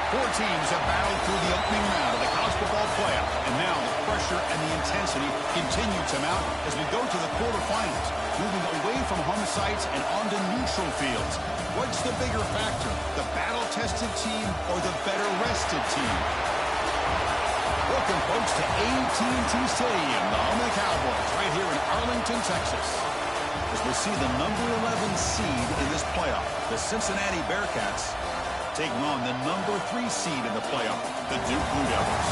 Four teams have battled through the opening round of the college football playoff, and now the pressure and the intensity continue to mount as we go to the quarterfinals, moving away from home sites and onto neutral fields. What's the bigger factor, the battle-tested team or the better-rested team? Welcome, folks, to AT&T Stadium, the home of the Cowboys, right here in Arlington, Texas. As we see the number 11 seed in this playoff, the Cincinnati Bearcats, taking on the number 3 seed in the playoff, the Duke Blue Devils.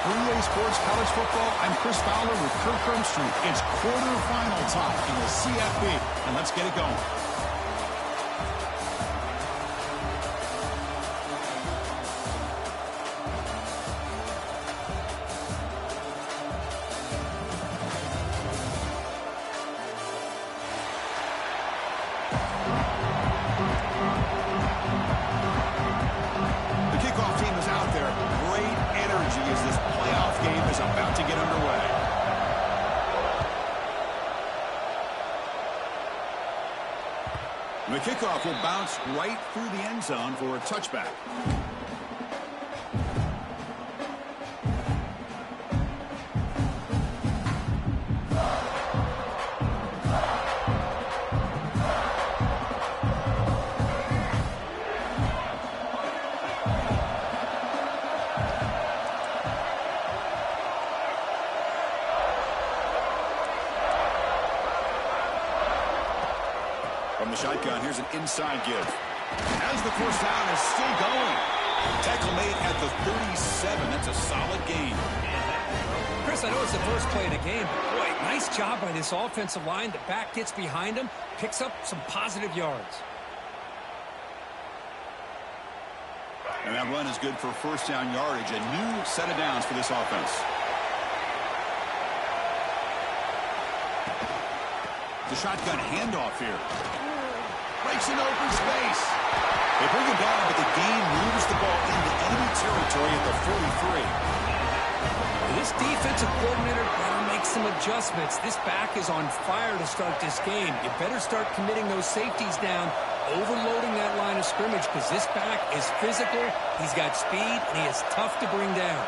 For EA Sports College Football, I'm Chris Fowler with Kirk Herbstreit. It's quarterfinal time in the CFB, and let's get it going. The kickoff will bounce right through the end zone for a touchback. From the shotgun, here's an inside give. As the first down is still going. Tackle made at the 37. That's a solid gain. Chris, I know it's the first play of the game, but boy, nice job by this offensive line. The back gets behind him, picks up some positive yards. And that run is good for first down yardage. A new set of downs for this offense. The shotgun handoff here. Breaks in open space. They bring him down, but the gain moves the ball into enemy territory at the 43. This defensive coordinator better make some adjustments. This back is on fire to start this game. You better start committing those safeties down, overloading that line of scrimmage, because this back is physical, he's got speed, and he is tough to bring down.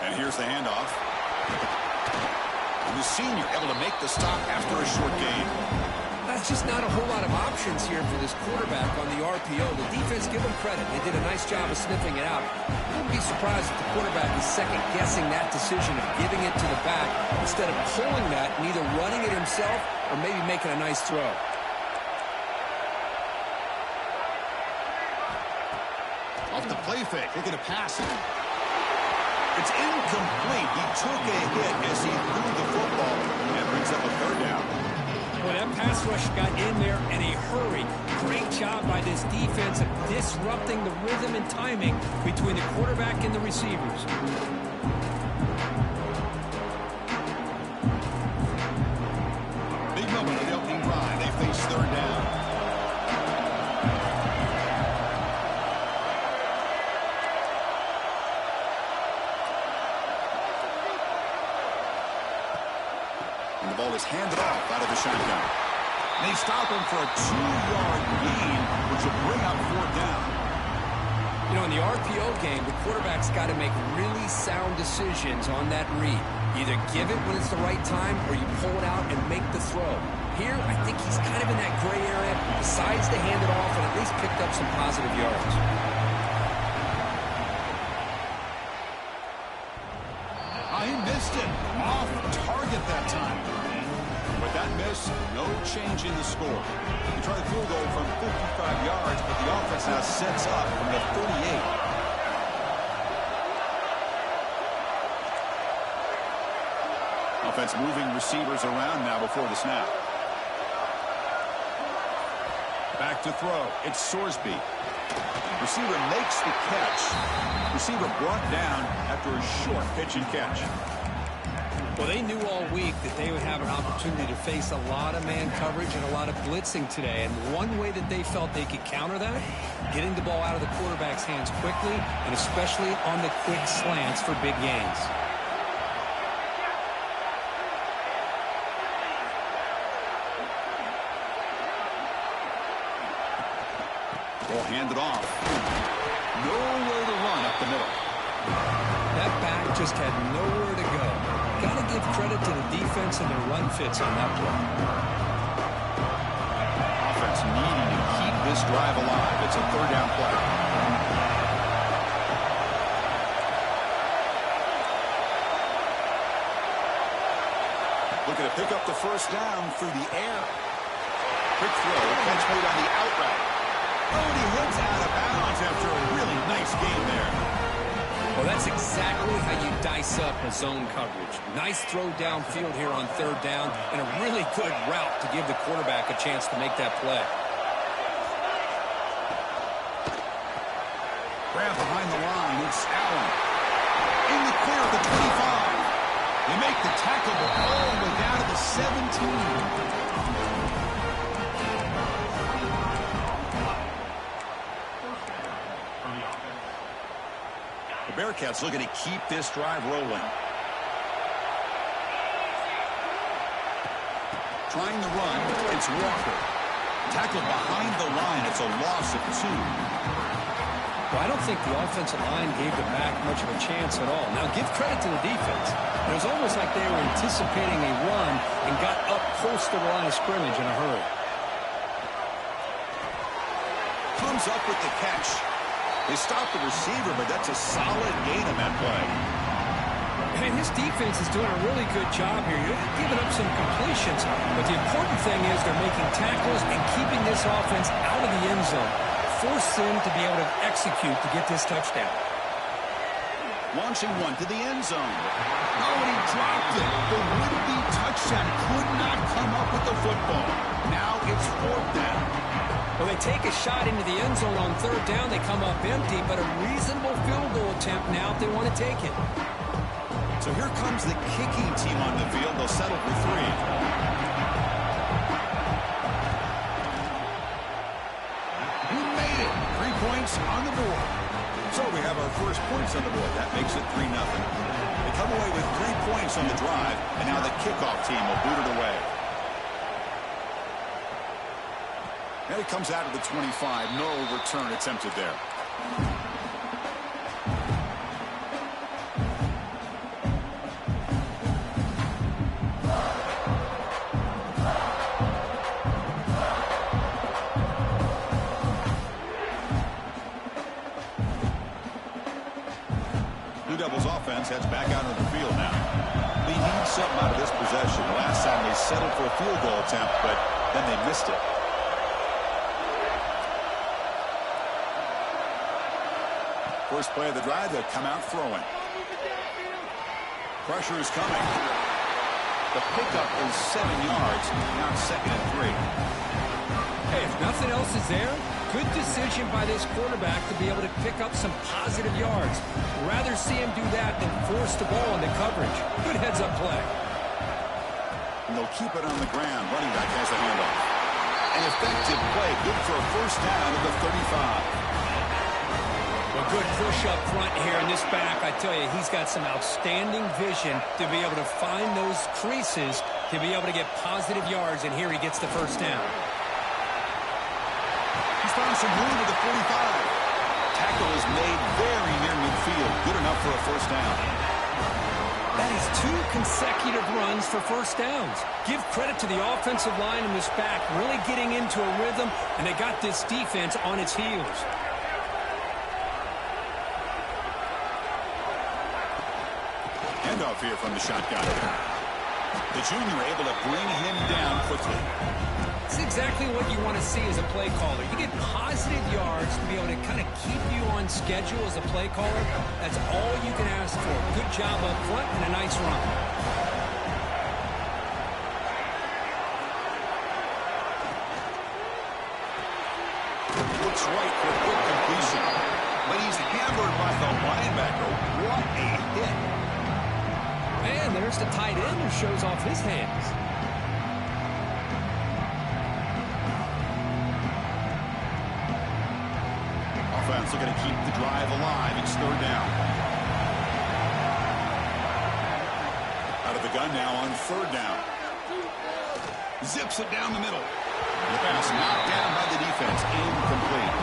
And here's the handoff. And the senior able to make the stop after a short gain. That's just not a whole lot of options here for this quarterback on the RPO. The defense, give them credit. They did a nice job of sniffing it out. I wouldn't be surprised if the quarterback is second-guessing that decision of giving it to the back instead of pulling that and either running it himself or maybe making a nice throw. Off the play fake, looking to pass it. It's incomplete. He took a hit as he threw the football. That brings up a third down. Well, that pass rush got in there in a hurry. Great job by this defense of disrupting the rhythm and timing between the quarterback and the receivers. Big moment of the opening drive. They face third down. And the ball is handed off out of the shotgun. And they stop him for a 2-yard gain, which will bring up fourth down. You know, in the RPO game, the quarterback's got to make really sound decisions on that read. Either give it when it's the right time or you pull it out and make the throw. Here, I think he's kind of in that gray area, decides to hand it off and at least picked up some positive yards. He missed it. Off target that time. With that miss, no change in the score. He tried a field goal from 55 yards, but the offense now sets up from the 38. Offense moving receivers around now before the snap. Back to throw. It's Sorsby. Receiver makes the catch. Receiver brought down after a short pitch and catch. Well, they knew all week that they would have an opportunity to face a lot of man coverage and a lot of blitzing today. And one way that they felt they could counter that, getting the ball out of the quarterback's hands quickly, and especially on the quick slants for big gains. Will hand it off. Nowhere to run up the middle. That back just had nowhere to go. Got to give credit to the defense and their run fits on that play. Offense needing to keep this drive alive. It's a third down play. Looking to pick up the first down through the air. Quick throw, catch made on the out route. Oh, and he heads out of bounds after a really nice game there. Well, that's exactly how you dice up a zone coverage. Nice throw downfield here on third down, and a really good route to give the quarterback a chance to make that play. Grab behind the line, it's Allen. In the clear at the 25. They make the tackle all the way down to the 17. The Bearcats looking to keep this drive rolling. Trying to run, it's Walker. Tackled behind the line, it's a loss of 2. Well, I don't think the offensive line gave the back much of a chance at all. Now, give credit to the defense. It was almost like they were anticipating a run and got up close to the line of scrimmage in a hurry. Comes up with the catch. They stopped the receiver, but that's a solid gain on that play. And his defense is doing a really good job here. You're giving up some completions, but the important thing is they're making tackles and keeping this offense out of the end zone. Force them to be able to execute to get this touchdown. Launching one to the end zone. Oh, and he dropped it. The would-be touchdown could not come up with the football. Now it's 4th down. Well, they take a shot into the end zone on third down. They come up empty, but a reasonable field goal attempt now if they want to take it. So here comes the kicking team on the field. They'll settle for 3. Points on the board. So we have our first points on the board. That makes it 3-0. They come away with 3 points on the drive, and now the kickoff team will boot it away. And it comes out of the 25. No return attempted there. Heads back out on the field now. They need something out of this possession. Last time they settled for a field goal attempt, but then they missed it. First play of the drive, they'll come out throwing. Pressure is coming. The pickup is 7 yards. Now it's 2nd and 3. Hey, if nothing else is there, good decision by this quarterback to be able to pick up some positive yards. Rather see him do that than force the ball into coverage. Good heads-up play. And they'll keep it on the ground. Running back has the handoff. An effective play. Good for a first down at the 35. Well, good push up front here in this back. I tell you, he's got some outstanding vision to be able to find those creases to be able to get positive yards, and here he gets the first down. He's found some room at the 45. Tackle is made very near midfield. Good enough for a first down. That is 2 consecutive runs for first downs. Give credit to the offensive line in this back, really getting into a rhythm, and they got this defense on its heels. Handoff here from the shotgun. The junior able to bring him down quickly. It's exactly what you want to see as a play caller. You get positive yards to be able to kind of keep you on schedule as a play caller. That's all you can ask for. Good job up front and a nice run. Looks right for a quick completion. But he's hammered by the linebacker. What a hit. And there's the tight end who shows off his hands. Offense looking to keep the drive alive. It's 3rd down. Out of the gun now on 3rd down. Zips it down the middle. The pass knocked down by the defense. Incomplete.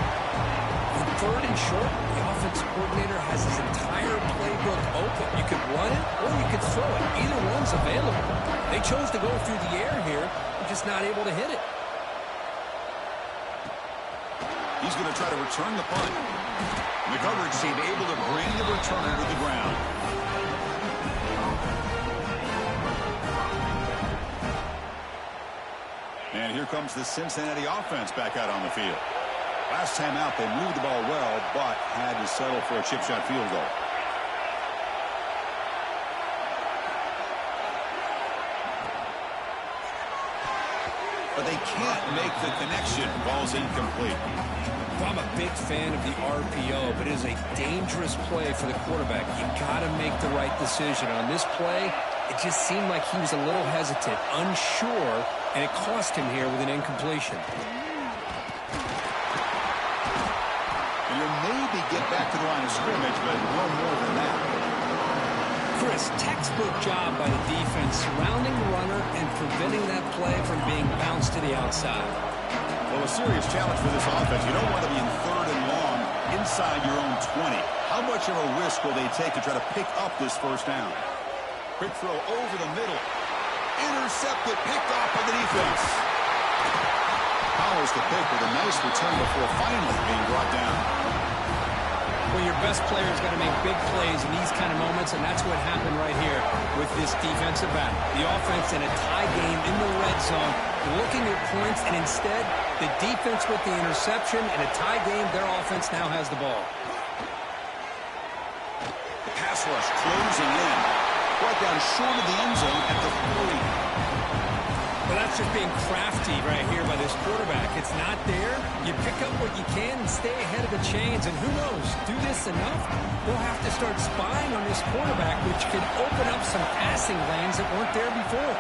3rd and short, the offensive coordinator has his entire playbook open. You could run it or you could throw it. Either one's available. They chose to go through the air here. They're just not able to hit it. He's going to try to return the punt. And the coverage team able to bring the returner to the ground. And here comes the Cincinnati offense back out on the field. Last time out, they moved the ball well, but had to settle for a chip shot field goal. But they can't make the connection. Ball's incomplete. Well, I'm a big fan of the RPO, but it is a dangerous play for the quarterback. You got to make the right decision. On this play, it just seemed like he was a little hesitant, unsure, and it cost him here with an incompletion. And you'll maybe get back to the line of scrimmage, but no more than that. Chris, textbook job by the defense surrounding the runner and preventing that play from being bounced to the outside. Well, a serious challenge for this offense. You don't want to be in 3rd and long inside your own 20. How much of a risk will they take to try to pick up this first down? Quick throw over the middle. Intercepted, picked off by the defense. Powers the pick with a nice return before finally being brought down. Well, your best player's got to make big plays in these kind of moments, and that's what happened right here with this defensive back. The offense in a tie game in the red zone, looking at points, and instead, the defense with the interception. In a tie game, their offense now has the ball. The pass rush closing in. Brought down short of the end zone at the 40. Well, that's just being crafty right here by this quarterback. It's not there. You pick up what you can and stay ahead of the chains. And who knows, do this enough, they'll have to start spying on this quarterback, which could open up some passing lanes that weren't there before.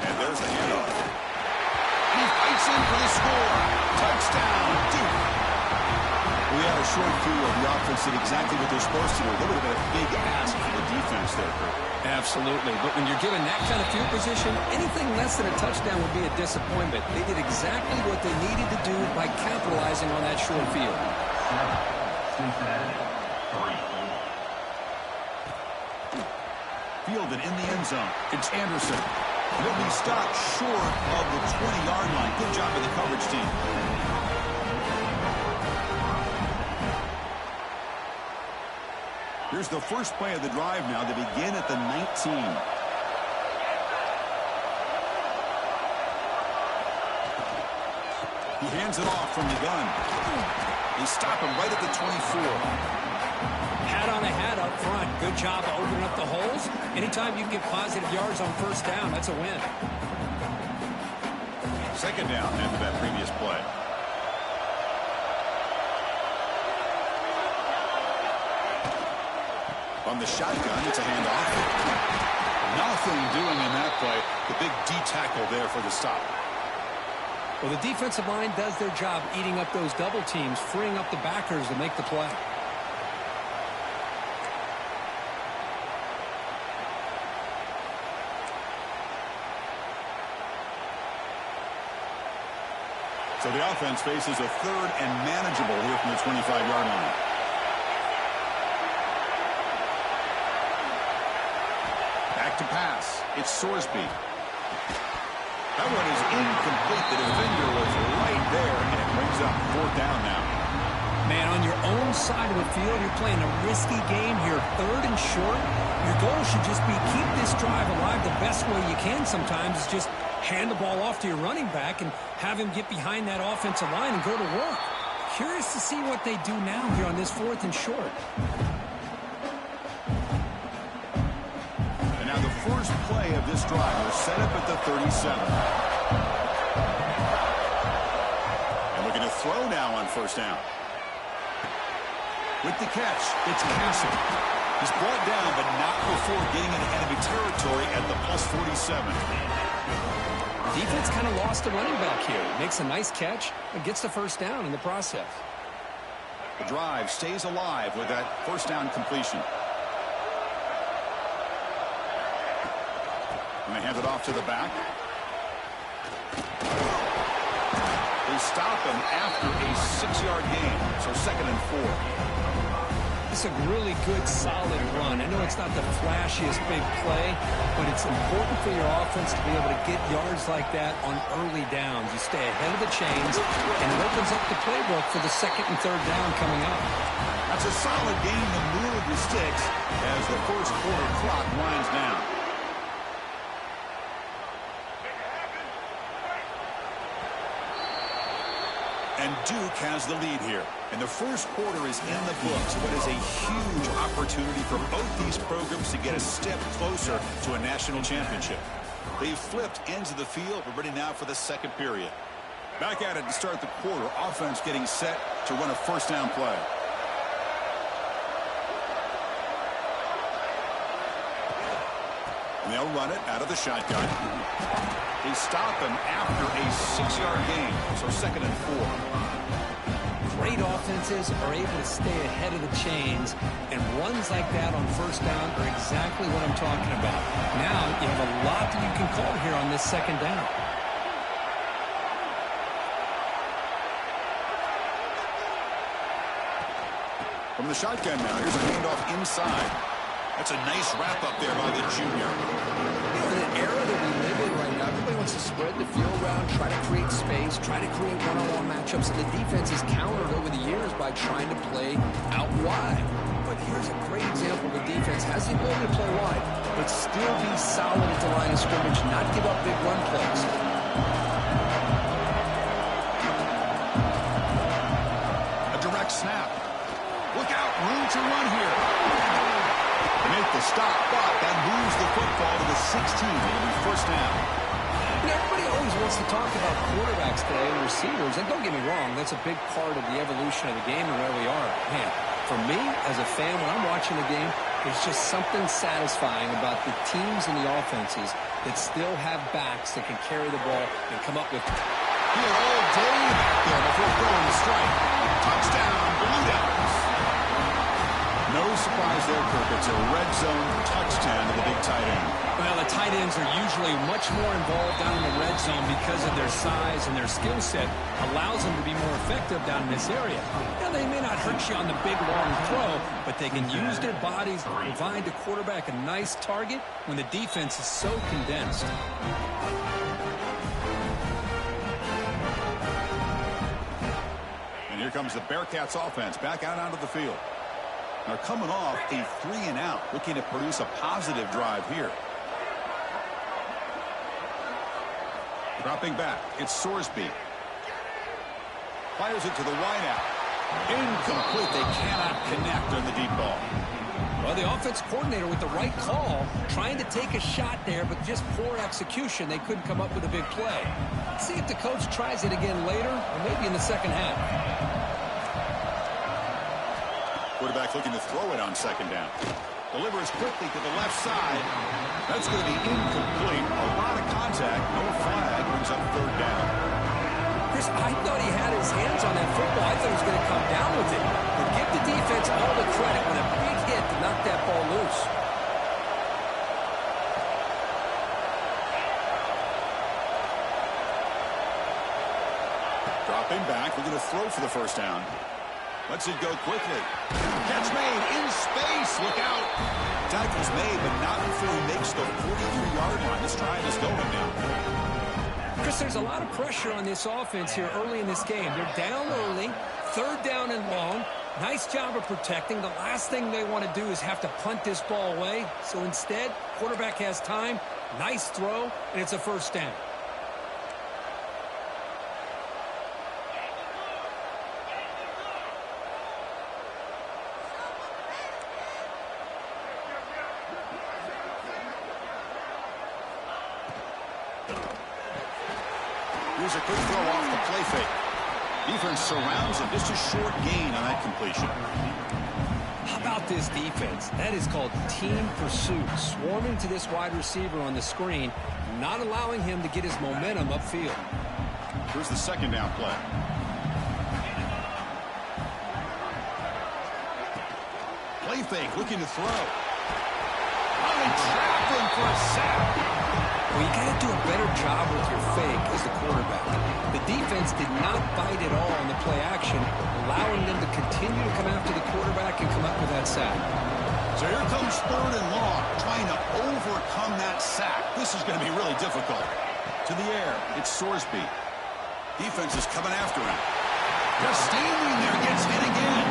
And there's the handoff. He fights in for the score. Touchdown, Duke. We had a short view of the offense did exactly what they're supposed to do. A little bit of a big ask for the defense there, Kurt. Absolutely. But when you're given that kind of field position, anything less than a touchdown would be a disappointment. They did exactly what they needed to do by capitalizing on that short field. Fielded in the end zone. It's Anderson. He'll be stopped short of the 20-yard line. Good job of the coverage team. Here's the first play of the drive now. They begin at the 19. He hands it off from the gun. They stop him right at the 24. Hat on a hat up front. Good job of opening up the holes. Anytime you can get positive yards on first down, that's a win. Second down after that previous play. On the shotgun, it's a handoff. Nothing doing in that play. The big D tackle there for the stop. Well, the defensive line does their job eating up those double teams, freeing up the backers to make the play. So the offense faces a 3rd and manageable here from the 25-yard line. Back to pass. It's Sorsby. That one is incomplete. The defender was right there, and it brings up 4th down now. Man, on your own side of the field, you're playing a risky game here, 3rd and short. Your goal should just be keep this drive alive the best way you can sometimes is just hand the ball off to your running back and have him get behind that offensive line and go to work. Curious to see what they do now here on this 4th and short. And now the first play of this drive will set up at the 37. And looking to throw now on first down. With the catch, it's Castle. He's brought down, but not before getting into enemy territory at the plus 47. Defense kind of lost the running back here. Makes a nice catch and gets the first down in the process. The drive stays alive with that first down completion. And they hand it off to the back. They stop him after a 6-yard gain, so 2nd and 4. It's a really good, solid run. I know it's not the flashiest big play, but it's important for your offense to be able to get yards like that on early downs. You stay ahead of the chains, and it opens up the playbook for the 2nd and 3rd down coming up. That's a solid gain in the middle of the sticks as the first quarter clock winds down. And Duke has the lead here. And the first quarter is in the books, but is a huge opportunity for both these programs to get a step closer to a national championship. They've flipped ends of the field. We're ready now for the second period. Back at it to start the quarter. Offense getting set to run a first down play. And they'll run it out of the shotgun. They stop him after a 6-yard gain, so 2nd and 4. Great offenses are able to stay ahead of the chains, and runs like that on first down are exactly what I'm talking about. Now you have a lot that you can call here on this 2nd down. From the shotgun now, here's a handoff inside. That's a nice wrap up there by the junior. In an era that we live in right now, everybody wants to spread the field around, try to create space, try to create one-on-one matchups, and the defense has countered over the years by trying to play out wide. But here's a great example of a defense has the ability to play wide, but still be solid at the line of scrimmage, not give up big run plays. A direct snap. Look out, room to run here. Make the stop, but that moves the football to the 16. It'll be first down. You know, everybody always wants to talk about quarterbacks today and receivers, and don't get me wrong, that's a big part of the evolution of the game and where we are. Man, for me, as a fan, when I'm watching the game, there's just something satisfying about the teams and the offenses that still have backs that can carry the ball and come up with... Here all day back there before throwing the strike. Touchdown, Blue Devils. No surprise there, Kirk. It's a red zone touchdown to the big tight end. Well, the tight ends are usually much more involved down in the red zone because of their size and their skill set allows them to be more effective down in this area. Now, they may not hurt you on the big, long throw, but they can use their bodies to provide the quarterback a nice target when the defense is so condensed. And here comes the Bearcats offense back out onto the field. They're coming off a 3-and-out, looking to produce a positive drive here. Dropping back, it's Sorsby. Fires it to the wideout. Incomplete. They cannot connect on the deep ball. Well, the offense coordinator with the right call, trying to take a shot there, but just poor execution. They couldn't come up with a big play. Let's see if the coach tries it again later, or maybe in the second half. Quarterback looking to throw it on 2nd down. Delivers quickly to the left side. That's going to be incomplete. A lot of contact. No flag. Brings up 3rd down. Chris, I thought he had his hands on that football. I thought he was going to come down with it. But give the defense all the credit with a big hit to knock that ball loose. Dropping back. We're going to throw for the first down. Lets it go quickly. Catch made in space. Look out. Tackle's made, but not before he makes the 43-yard line. This drive is going now. Chris, there's a lot of pressure on this offense here early in this game. They're down early, 3rd down and long. Nice job of protecting. The last thing they want to do is have to punt this ball away. So instead, quarterback has time. Nice throw, and it's a first down. Here's a quick throw off the play fake. Defense surrounds him. Just a short gain on that completion. How about this defense? That is called team pursuit. Swarming to this wide receiver on the screen, not allowing him to get his momentum upfield. Here's the 2nd down play. Play fake, looking to throw. Oh, they trapped him for a sack. Well, you got to do a better job with your fake as the quarterback. The defense did not bite at all on the play action, allowing them to continue to come after the quarterback and come up with that sack. So here comes 3rd and long, trying to overcome that sack. This is going to be really difficult. To the air, it's Sorsby. Defense is coming after him. Just standing there, gets hit again.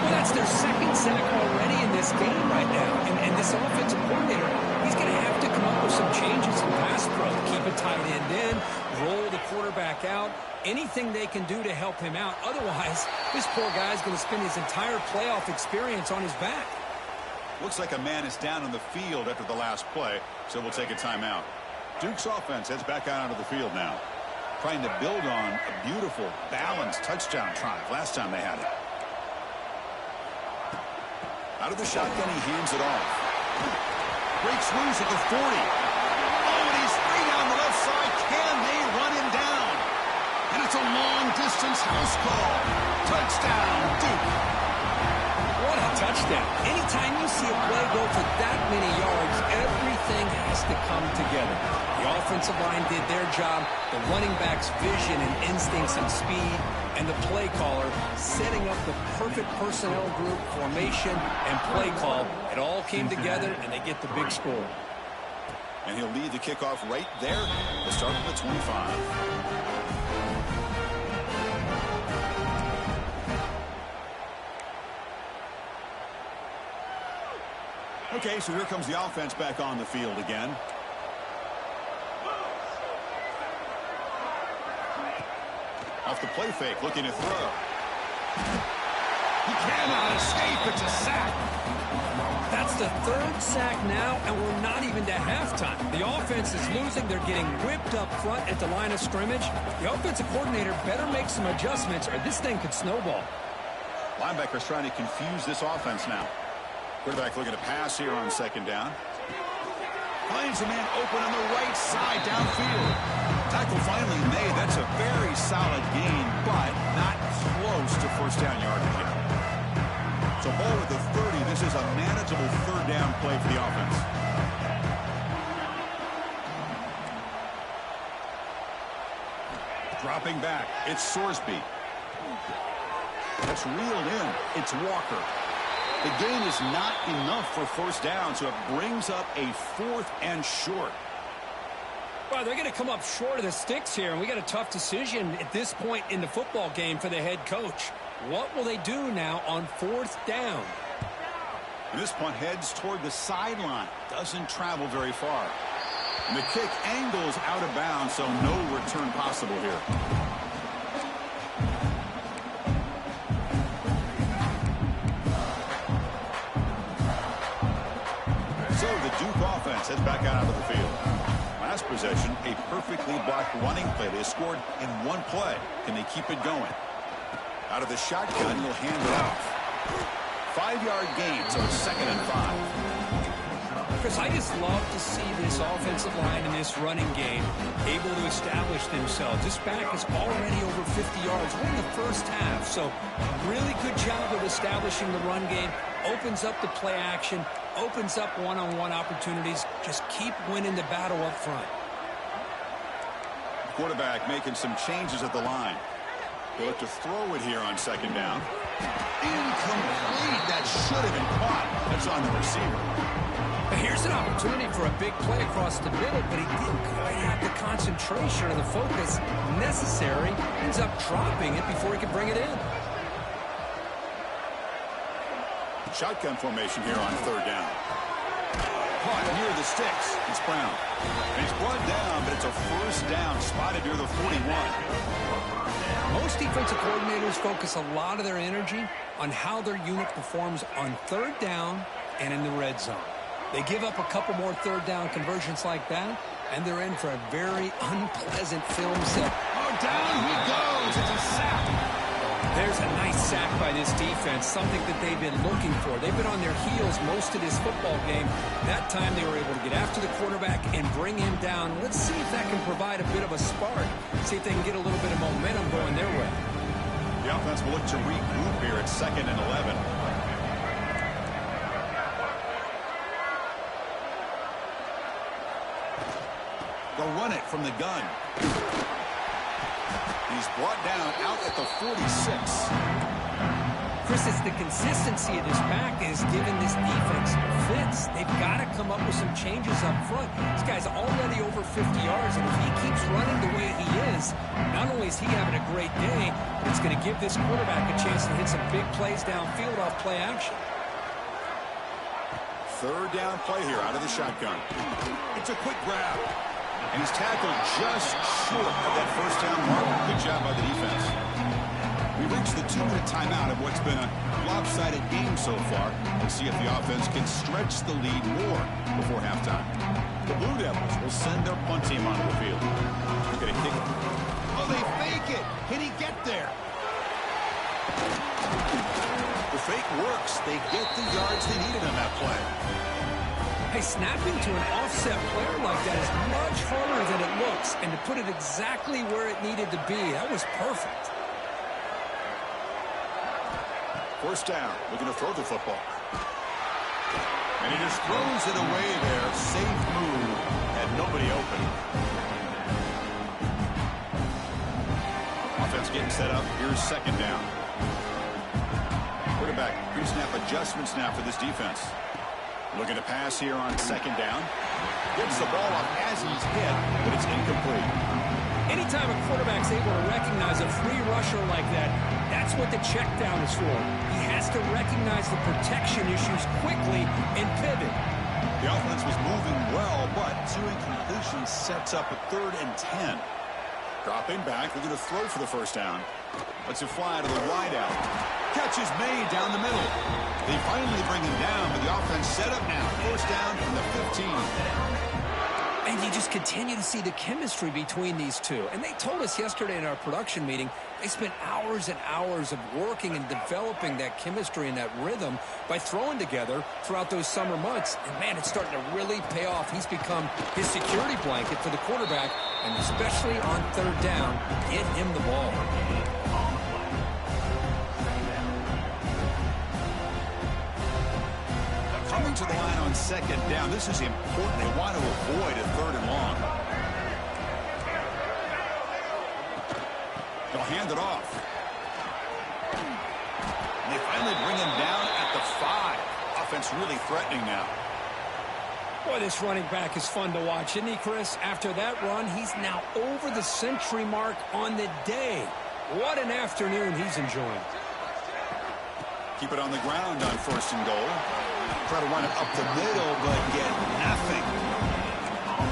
Well, that's their 2nd sack already in this game right now. And this offensive coordinator, he's going to have to come up with some changes in pass pro. Keep a tight end in, roll the quarterback out, anything they can do to help him out. Otherwise, this poor guy's going to spend his entire playoff experience on his back. Looks like a man is down on the field after the last play, so we'll take a timeout. Duke's offense heads back out onto the field now, trying to build on a beautiful, balanced touchdown drive last time they had it. Out of the shotgun, he hands it off. Breaks loose at the 40. Oh, and he's free down the left side. Can they run him down? And it's a long-distance house call. Touchdown, Duke. What a touchdown. Anytime you see a play go for that many yards, everything has to come together. The offensive line did their job, the running back's vision and instincts and speed, and the play caller setting up the perfect personnel group, formation, and play call. It all came together, and they get the big score. And he'll lead the kickoff right there. We'll start at the 25. Okay, so here comes the offense back on the field again. Off the play fake, looking to throw. He cannot escape. It's a sack. That's the 3rd sack now, and we're not even to halftime. The offense is losing. They're getting whipped up front at the line of scrimmage. The offensive coordinator better make some adjustments, or this thing could snowball. Linebackers trying to confuse this offense now. Quarterback looking to pass here on 2nd down. Finds a man open on the right side downfield. Tackle finally made. That's a very solid gain, but not close to 1st down yardage yet. So ball at the 30. This is a manageable 3rd down play for the offense. Dropping back. It's Sorsby. That's reeled in. It's Walker. The gain is not enough for 1st down, so it brings up a 4th and short. Well, they're going to come up short of the sticks here, and we got a tough decision at this point in the football game for the head coach. What will they do now on 4th down? And this punt heads toward the sideline. Doesn't travel very far. And the kick angles out of bounds, so no return possible here. So the Duke offense heads back out onto the field. Last possession, a perfectly blocked running play. They scored in one play. Can they keep it going? Out of the shotgun, he'll hand it off. 5-yard gain, so it's 2nd and 5. Chris, I just love to see this offensive line in this running game able to establish themselves. This back is already over 50 yards. We're in the 1st half, so really good job of establishing the run game. Opens up the play action, opens up one-on-one opportunities. Just keep winning the battle up front. Quarterback making some changes at the line. They'll look to throw it here on 2nd down. Incomplete. That should have been caught. That's on the receiver. Here's an opportunity for a big play across the middle, but he didn't quite have the concentration or the focus necessary. Ends up dropping it before he could bring it in. Shotgun formation here on 3rd down. Caught near the sticks. It's Brown. And he's brought down, but it's a 1st down spotted near the 41. Most defensive coordinators focus a lot of their energy on how their unit performs on 3rd down and in the red zone. They give up a couple more 3rd down conversions like that, and they're in for a very unpleasant film set. Oh, down he goes. It's a sack. There's a nice sack by this defense, something that they've been looking for. They've been on their heels most of this football game. That time they were able to get after the quarterback and bring him down. Let's see if that can provide a bit of a spark. See if they can get a little bit of momentum going their way. The offense will look to regroup here at 2nd and 11. They'll run it from the gun. He's brought down out at the 46. Chris, it's the consistency of this pack is giving this defense fits. They've got to come up with some changes up front. This guy's already over 50 yards, and if he keeps running the way he is, not only is he having a great day, but it's going to give this quarterback a chance to hit some big plays downfield off play action. Third down play here out of the shotgun. It's a quick grab. And he's tackled just short of that first down mark. Good job by the defense. We reached the 2-minute timeout of what's been a lopsided game so far. Let's see if the offense can stretch the lead more before halftime. The Blue Devils will send their punt team onto the field. They're going to kick it. Oh, they fake it. Can he get there? The fake works. They get the yards they needed on that play. Hey, snapping to an offset player like that is much harder than it looks. And to put it exactly where it needed to be, that was perfect. First down, looking to throw the football. And he just throws it away there. Safe move. Had nobody open. Offense getting set up. Here's second down. Quarterback, pre-snap adjustments now for this defense. Looking to pass here on second down. Gets the ball off as he's hit, but it's incomplete. Anytime a quarterback's able to recognize a free rusher like that, that's what the check down is for. He has to recognize the protection issues quickly and pivot. The offense was moving well, but two incompletions sets up a 3rd and 10. Dropping back, looking to throw for the first down. Lets it fly to the wide out. Catch is made down the middle. They finally bring him down, but the offense set up now. First down from the 15. And you just continue to see the chemistry between these two. And they told us yesterday in our production meeting, they spent hours and hours of working and developing that chemistry and that rhythm by throwing together throughout those summer months. And, man, it's starting to really pay off. He's become his security blanket for the quarterback, and especially on third down, get him the ball. Coming to the line on second down. This is important. They want to avoid a 3rd and long. They'll hand it off. And they finally bring him down at the 5. Offense really threatening now. Boy, this running back is fun to watch, isn't he, Chris? After that run, he's now over the century mark on the day. What an afternoon he's enjoying. Keep it on the ground on 1st and goal. Try to run it up the middle, but get nothing.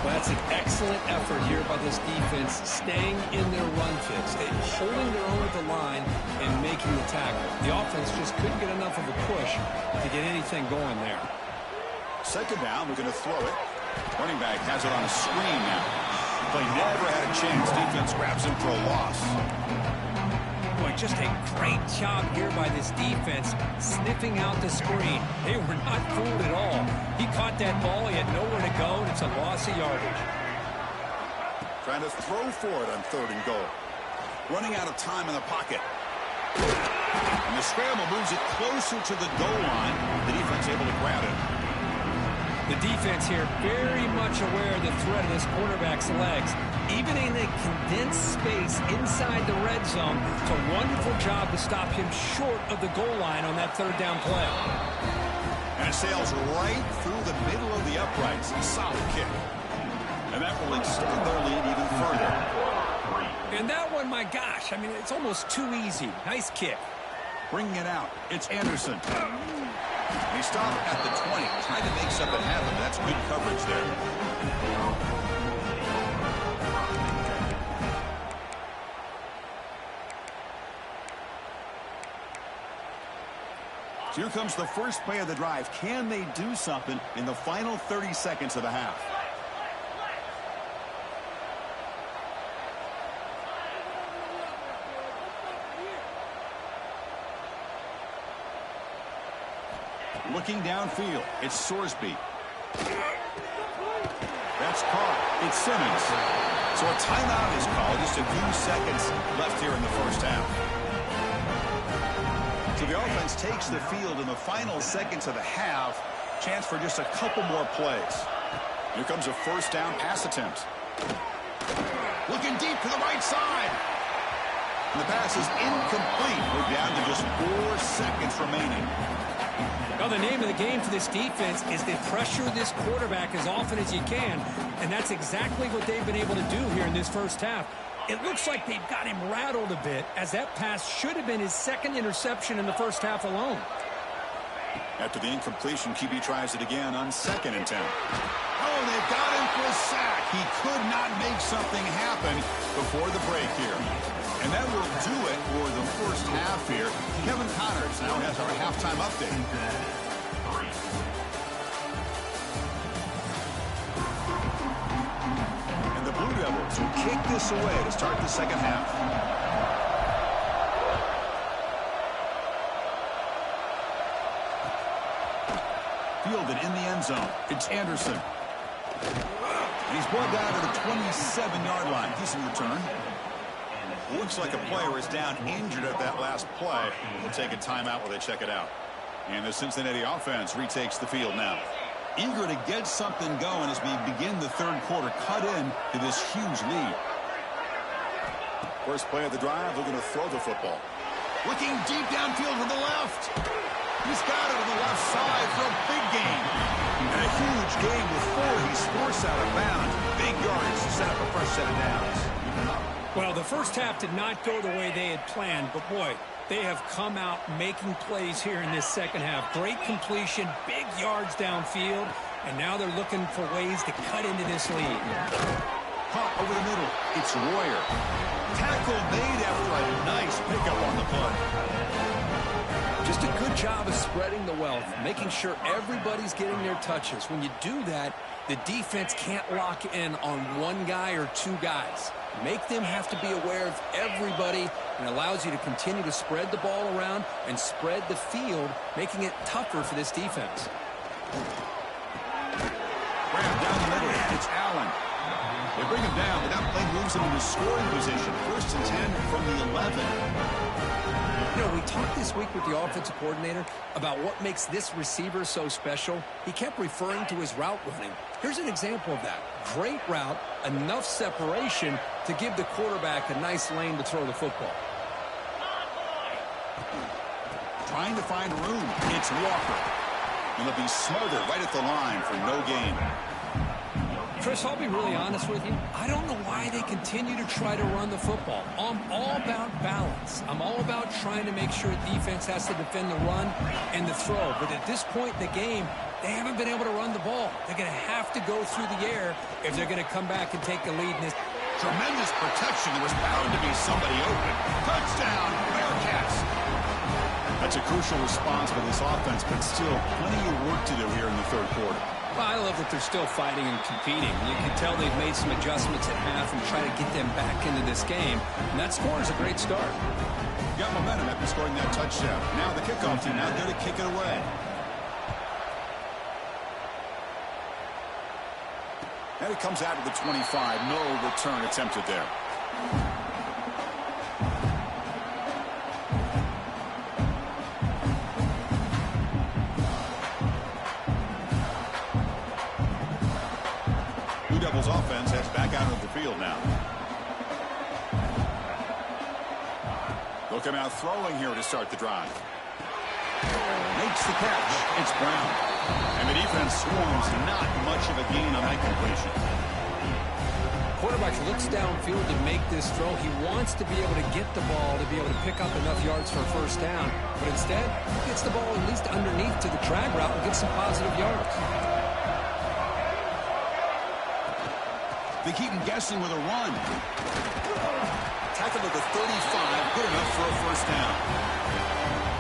Well, that's an excellent effort here by this defense, staying in their run fix, holding their own at the line and making the tackle. The offense just couldn't get enough of a push to get anything going there. Second down, we're going to throw it. Running back has it on a screen now. Play never had a chance. Defense grabs him for a loss. Boy, just a great job here by this defense, sniffing out the screen. They were not fooled at all. He caught that ball, he had nowhere to go, and it's a loss of yardage. Trying to throw for it on 3rd and goal. Running out of time in the pocket. And the scramble moves it closer to the goal line. The defense able to grab it. The defense here very much aware of the threat of this quarterback's legs. Even in a condensed space inside the red zone, it's a wonderful job to stop him short of the goal line on that 3rd down play. And it sails right through the middle of the uprights. A solid kick. And that will extend their lead even further. And that one, my gosh, I mean, it's almost too easy. Nice kick. Bringing it out, it's Anderson. He stopped at the 20, trying to make something happen. That's good coverage there. So here comes the first play of the drive. Can they do something in the final 30 seconds of the half? Looking downfield, it's Sorsby. That's caught. It's Simmons. So a timeout is called. Just a few seconds left here in the first half. So the offense takes the field in the final seconds of the half. Chance for just a couple more plays. Here comes a first down pass attempt. Looking deep to the right side. And the pass is incomplete. We're down to just 4 seconds remaining. Well, the name of the game for this defense is to pressure this quarterback as often as you can, and that's exactly what they've been able to do here in this first half. It looks like they've got him rattled a bit, as that pass should have been his second interception in the first half alone. After the incompletion, QB tries it again on 2nd and 10. Oh, they've got him for a sack. He could not make something happen before the break here. And that will do it for the first half here. Kevin Connors now has our halftime update. And the Blue Devils will kick this away to start the second half. Fielded in the end zone. It's Anderson. And he's brought down to the 27-yard line. Decent return. Looks like a player is down injured at that last play. We'll take a timeout while they check it out. And the Cincinnati offense retakes the field now. Eager to get something going as we begin the third quarter. Cut in to this huge lead. First play of the drive, they're going to throw the football. Looking deep downfield to the left. He's got it on the left side for a big gain. And a huge gain with 4. He's forced out of bounds. Big yards to set up a fresh set of downs. Well, the first half did not go the way they had planned, but boy, they have come out making plays here in this second half. Great completion, big yards downfield, and now they're looking for ways to cut into this lead. Caught over the middle. It's Royer. Tackle made after a nice pickup on the punt. Just a good job of spreading the wealth, making sure everybody's getting their touches. When you do that, the defense can't lock in on one guy or 2 guys. Make them have to be aware of everybody, and allows you to continue to spread the ball around and spread the field, making it tougher for this defense. Grab down the middle. It's Allen. They bring him down, but that play moves him into scoring position. 1st and 10 from the 11. You know, we talked this week with the offensive coordinator about what makes this receiver so special. He kept referring to his route running. Here's an example of that. Great route, enough separation to give the quarterback a nice lane to throw the football. Trying to find room. It's Walker. And they'll be smothered right at the line for no gain. Chris, I'll be really honest with you. I don't know why they continue to try to run the football. I'm all about balance. I'm all about trying to make sure defense has to defend the run and the throw. But at this point in the game, they haven't been able to run the ball. They're going to have to go through the air if they're going to come back and take the lead in this. Tremendous protection. There was bound to be somebody open. Touchdown, Bearcats. That's a crucial response for this offense, but still plenty of work to do here in the third quarter. Well, I love that they're still fighting and competing. You can tell they've made some adjustments at half and try to get them back into this game. And that score is a great start. Got momentum after scoring that touchdown. Now the kickoff team out there to kick it away. And it comes out of the 25. No return attempted there. Devils offense heads back out of the field now. They'll come out throwing here to start the drive. Makes the catch. It's Brown. And the defense swarms. Not much of a gain on that completion. Quarterback looks downfield to make this throw. He wants to be able to get the ball to be able to pick up enough yards for a first down. But instead, he gets the ball at least underneath to the drag route and gets some positive yards. They keep him guessing with a run. Tackle to the 35. Good enough for a first down.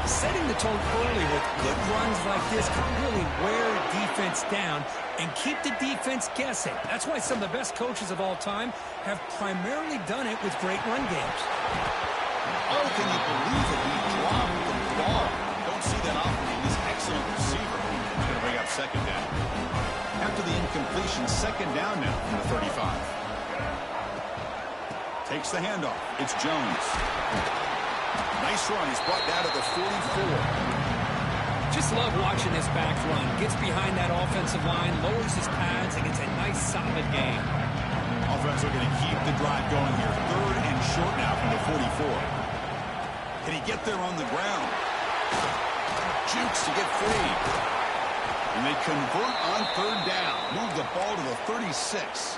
Setting the tone early with good runs like this can really wear a defense down and keep the defense guessing. That's why some of the best coaches of all time have primarily done it with great run games. Oh, can you believe it? He dropped the ball. Don't see that often in this excellent receiver. He's going to bring up second down. After the incompletion, second down now from the 35. Takes the handoff. It's Jones. Nice run. He's brought down to the 44. Just love watching this back run. Gets behind that offensive line, lowers his pads, and gets a nice solid gain. going here. 3rd and short now from the 44. Can he get there on the ground? Jukes to get free. And they convert on 3rd down. Move the ball to the 36.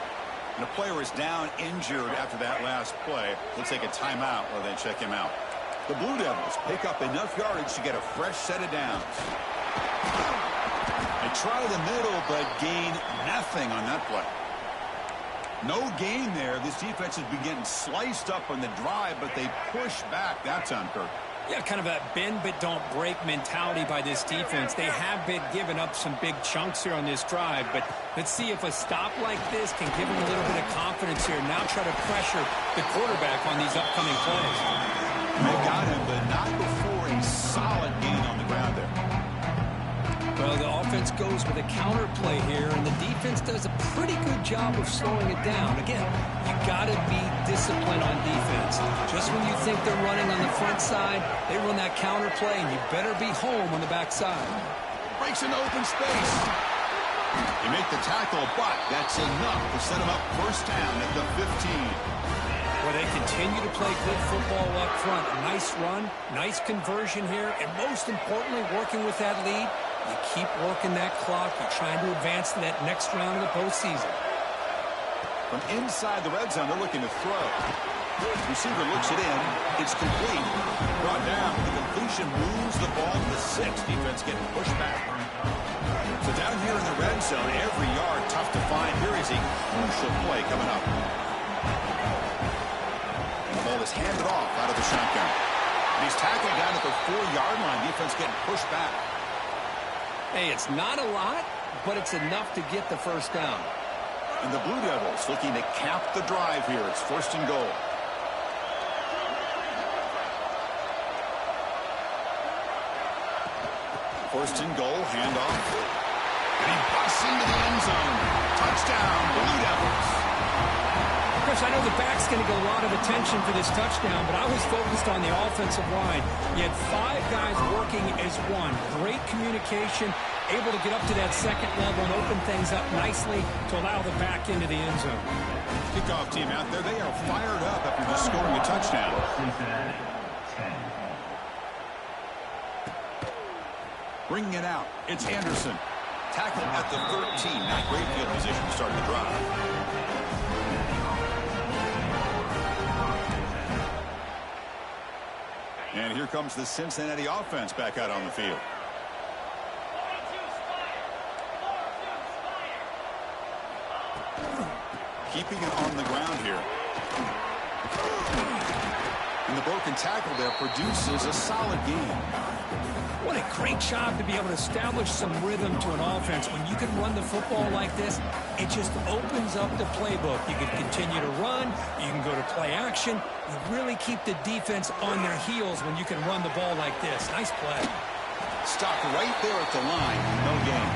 And the player is down injured after that last play. We'll take a timeout while they check him out. The Blue Devils pick up enough yardage to get a fresh set of downs. They try the middle, but gain nothing on that play. No gain there. This defense has been getting sliced up on the drive, but they push back that time, Kirk. Yeah, kind of a bend but don't break mentality by this defense. They have been giving up some big chunks here on this drive, but let's see if a stop like this can give them a little bit of confidence here. Now try to pressure the quarterback on these upcoming plays. They got him, but not before a solid gain on the ground there. Well, the offense goes with a counter play here, and the defense does a pretty good job of slowing it down. Again, you got to be disciplined on defense. Just when you think they're running on the front side, they run that counter play, and you better be home on the back side. Breaks into open space. They make the tackle, but that's enough to set them up 1st down at the 15. Well, they continue to play good football up front. A nice run, nice conversion here, and most importantly, working with that lead, you keep working that clock. You're trying to advance to that next round of the postseason. From inside the red zone, they're looking to throw. Receiver looks it in. It's complete. Brought down. The completion moves the ball to the 6. Defense getting pushed back. So down here in the red zone, every yard tough to find. Here is a crucial play coming up. The ball is handed off out of the shotgun. And he's tackled down at the 4-yard line. Defense getting pushed back. Hey, it's not a lot, but it's enough to get the 1st down. And the Blue Devils looking to cap the drive here. It's 1st and goal. First and goal, handoff. And he busts into the end zone. Touchdown, Blue Devils. Chris, I know the back's going to get a lot of attention for this touchdown, but I was focused on the offensive line. You had 5 guys working as one. Great communication, able to get up to that 2nd level and open things up nicely to allow the back into the end zone. Kickoff team out there, they are fired up after just scoring a touchdown. Bringing it out, it's Anderson. Tackled at the 13. Not great field position to start the drive. And here comes the Cincinnati offense back out on the field. Keeping it on the ground here. And the broken tackle there produces a solid gain. What a great job to be able to establish some rhythm to an offense. When you can run the football like this, it just opens up the playbook. You can continue to run. You can go to play action. You really keep the defense on their heels when you can run the ball like this. Nice play. Stop right there at the line. No gain.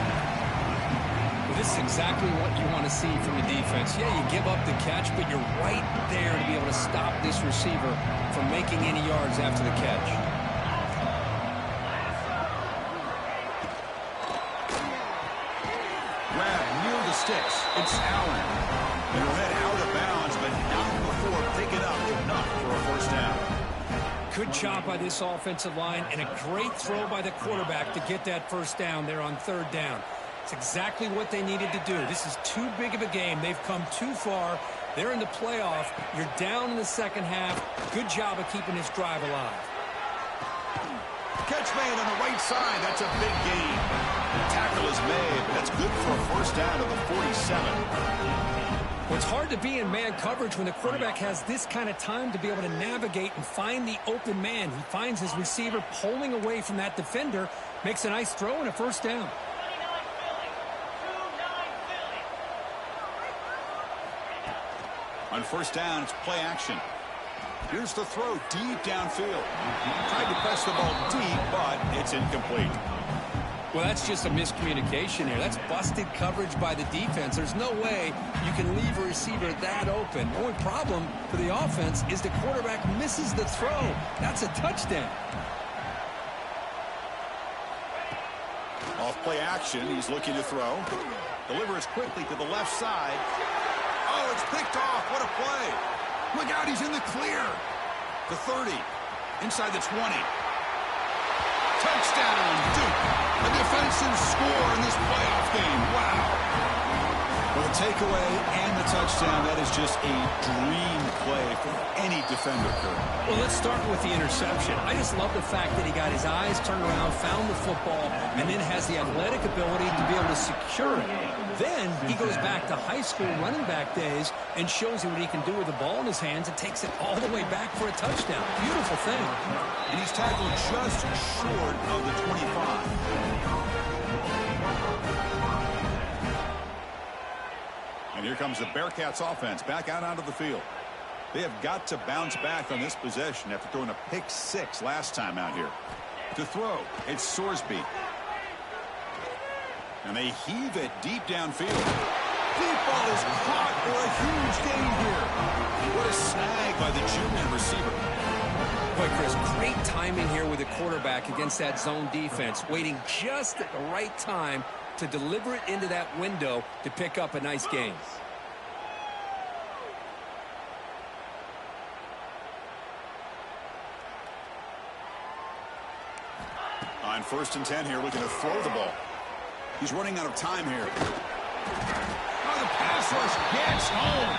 Well, this is exactly what you want to see from the defense. Yeah, you give up the catch, but you're right there to be able to stop this receiver from making any yards after the catch. Sticks. It's Allen. They will head out of bounds, but not before picking up enough for a 1st down. Good job by this offensive line and a great throw by the quarterback to get that 1st down there on 3rd down. It's exactly what they needed to do. This is too big of a game. They've come too far. They're in the playoff. You're down in the 2nd half. Good job of keeping this drive alive. Catch made on the right side. That's a big gain. The tackle is made, but that's good for a 1st down to the 47. Well, it's hard to be in man coverage when the quarterback has this kind of time to be able to navigate and find the open man. He finds his receiver pulling away from that defender, makes a nice throw and a 1st down. On 1st down, it's play action. Here's the throw deep downfield. Tried to press the ball deep, but it's incomplete. Well, that's just a miscommunication here. That's busted coverage by the defense. There's no way you can leave a receiver that open. The only problem for the offense is the quarterback misses the throw. That's a touchdown. Off play action, he's looking to throw. Delivers quickly to the left side. Oh, it's picked off. What a play. Look out, he's in the clear. The 30. Inside the 20. Touchdown, Duke. A defensive score in this playoff game. Wow. Well, the takeaway and the touchdown, that is just a dream play for any defender, Kurt. Well, let's start with the interception. I just love the fact that he got his eyes turned around, found the football, and then has the athletic ability to be able to secure it. Then he goes back to high school running back days and shows you what he can do with the ball in his hands and takes it all the way back for a touchdown. Beautiful thing. And he's tackled just short of the 25. And here comes the Bearcats offense back out onto the field. They have got to bounce back on this possession after throwing a pick-6 last time out here. To throw, it's Sorsby. And they heave it deep downfield. Deep ball is caught for a huge gain here. What a snag by the junior receiver. Boy, Chris, great timing here with the quarterback against that zone defense, waiting just at the right time to deliver it into that window to pick up a nice gain. On 1st and 10 here, looking to throw the ball. He's running out of time here. Oh, the pass rush gets home.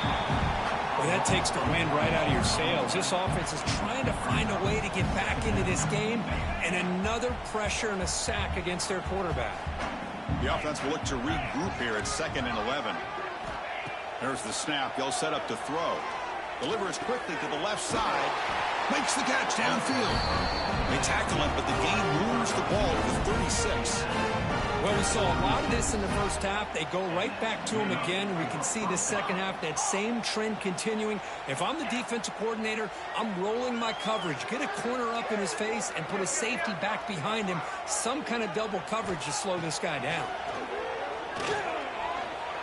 Well, that takes the wind right out of your sails. This offense is trying to find a way to get back into this game, and another pressure and a sack against their quarterback. The offense will look to regroup here at 2nd and 11. There's the snap. They'll set up to throw. Delivers quickly to the left side. Makes the catch downfield. They tackle him, but the gain moves the ball to the 36. Well, we saw a lot of this in the first half. They go right back to him again. We can see the second half, that same trend continuing. If I'm the defensive coordinator, I'm rolling my coverage. Get a corner up in his face and put a safety back behind him. Some kind of double coverage to slow this guy down.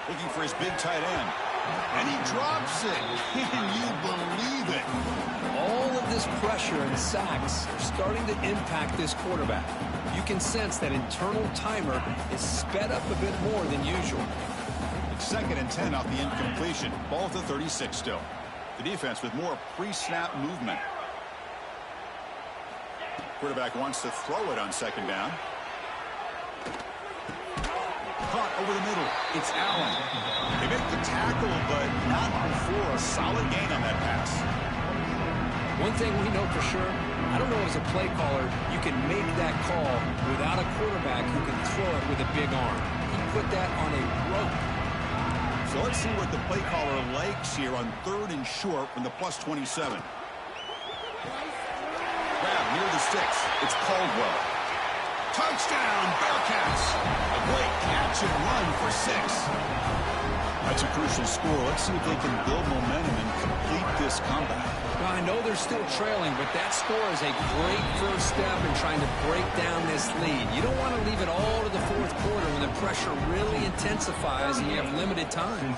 Looking for his big tight end. And he drops it. Can you believe it? All of this pressure and sacks are starting to impact this quarterback. You can sense that internal timer is sped up a bit more than usual. It's 2nd and 10 off the incompletion. Ball to 36 still. The defense with more pre-snap movement. Quarterback wants to throw it on 2nd down. Caught over the middle. It's Allen. They make the tackle, but not before a solid gain on that pass. One thing we know for sure, I don't know as a play caller, you can make that call without a quarterback who can throw it with a big arm. He put that on a rope. So let's see what the play caller likes here on 3rd and short from the +27. Grab near the sticks. It's Caldwell. Touchdown, Bearcats. A great catch and run for 6. That's a crucial score. Let's see if they can build momentum and complete this comeback. Well, I know they're still trailing, but that score is a great first step in trying to break down this lead. You don't want to leave it all to the 4th quarter when the pressure really intensifies and you have limited time.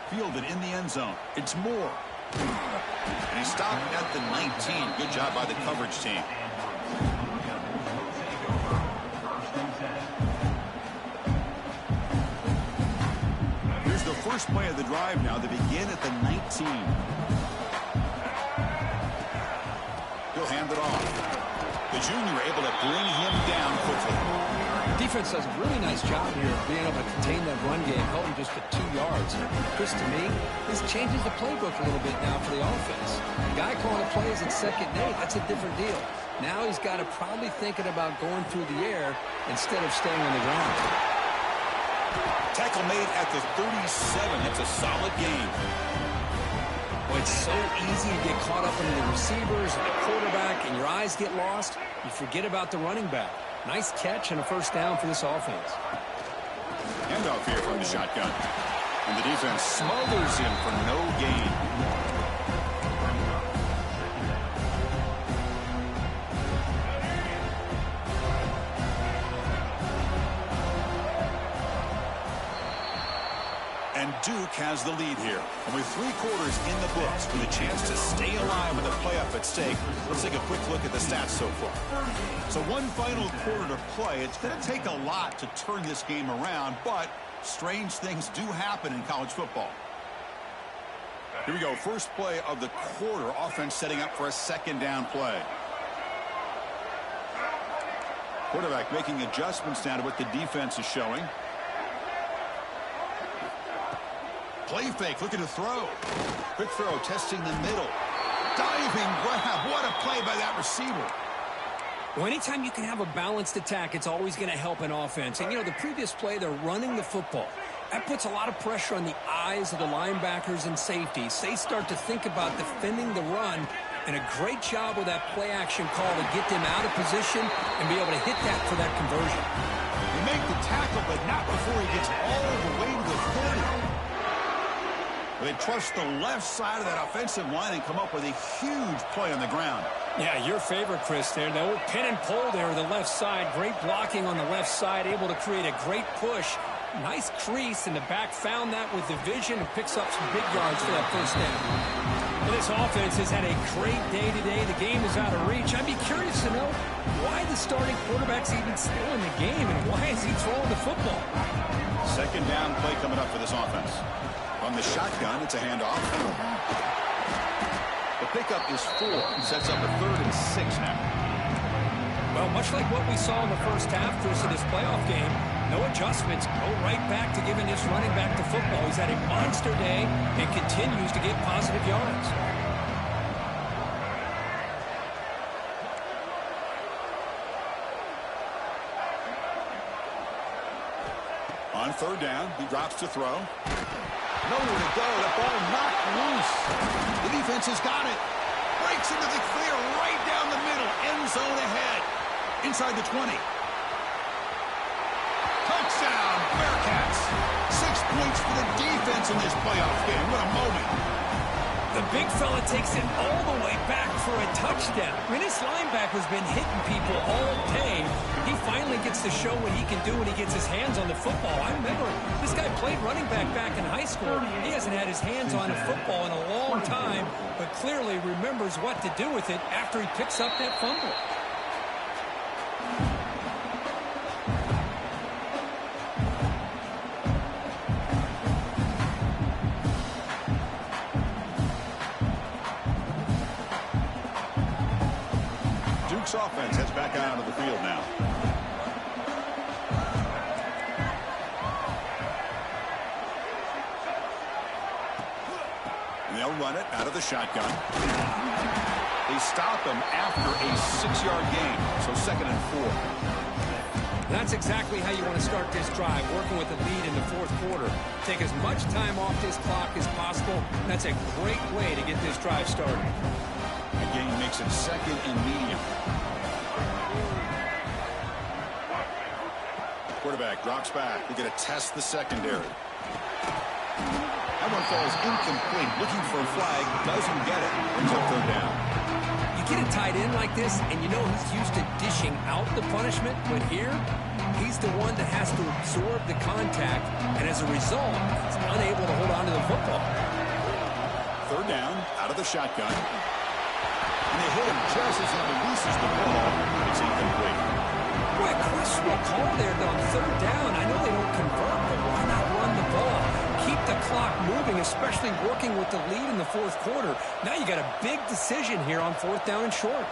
Fielded in the end zone. It's Moore. And he stopped at the 19. Good job by the coverage team. Here's the first play of the drive now. They begin at the 19. He'll hand it off. The junior able to bring him down quickly. Defense does a really nice job here of being able to contain that run game, held him just at 2 yards. Chris, to me, this changes the playbook a little bit now for the offense. The guy calling the plays at 2nd and 8, that's a different deal. Now he's got to probably thinking about going through the air instead of staying on the ground. Tackle made at the 37. That's a solid gain. Well, it's so easy to get caught up in the receivers and the quarterback, and your eyes get lost. You forget about the running back. Nice catch and a first down for this offense. Handoff here from the shotgun. And the defense smothers him for no gain. And Duke has the lead here. And with 3 quarters in the books with a chance to stay alive with a playoff at stake, let's take a quick look at the stats so far. So one final quarter to play. It's going to take a lot to turn this game around, but Strange things do happen in college football. Here we go. First play of the quarter. Offense setting up for a second down play. Quarterback making adjustments now to what the defense is showing. Play fake, looking to throw. Quick throw, testing the middle. Diving grab. What a play by that receiver. Well, anytime you can have a balanced attack, it's always going to help an offense. And, you know, the previous play, they're running the football. That puts a lot of pressure on the eyes of the linebackers and safeties. They start to think about defending the run, and a great job with that play-action call to get them out of position and be able to hit that for that conversion. They make the tackle, but not before he gets all the way to the 30. They trust the left side of that offensive line and come up with a huge play on the ground. Yeah, your favorite, Chris, there. The old pin and pull there on the left side. Great blocking on the left side, able to create a great push. Nice crease, and the back found that with the vision and picks up some big yards for that first down. Well, this offense has had a great day today. The game is out of reach. I'd be curious to know why the starting quarterback's even still in the game, and why is he throwing the football? Second down play coming up for this offense. On the shotgun, it's a handoff. The pickup is 4. Sets up a 3rd and 6 now. Well, much like what we saw in the first half, Chris, of this playoff game, no adjustments. Go right back to giving this running back to football. He's had a monster day and continues to get positive yards. On third down, he drops to throw. Nowhere to go. The ball knocked loose. The defense has got it. Breaks into the clear right down the middle. End zone ahead. Inside the 20. Touchdown, Bearcats. 6 points for the defense in this playoff game. What a moment. The big fella takes it all the way back for a touchdown. I mean, this linebacker's been hitting people all day. He finally gets to show what he can do when he gets his hands on the football. I remember this guy played running back in high school. He hasn't had his hands on a football in a long time, but clearly remembers what to do with it after he picks up that fumble. Duke's offense heads back out of the field now. And they'll run it out of the shotgun. They stop him after a 6-yard gain, so 2nd and 4. That's exactly how you want to start this drive, working with the lead in the fourth quarter. Take as much time off this clock as possible. That's a great way to get this drive started. Again, he makes it 2nd and medium. Quarterback drops back. They're going to test the secondary. That one falls incomplete. Looking for a flag. Doesn't get it. Brings up 3rd down. You get a tight end like this, and you know he's used to dishing out the punishment, but here, he's the one that has to absorb the contact, and as a result, he's unable to hold on to the football. 3rd down, out of the shotgun. And they hit him just as he releases the ball. It's incomplete. Boy, a questionable call there on 3rd down. I know they don't convert, but why not run the ball? Keep the clock moving, especially working with the lead in the fourth quarter. Now you got a big decision here on 4th down and short.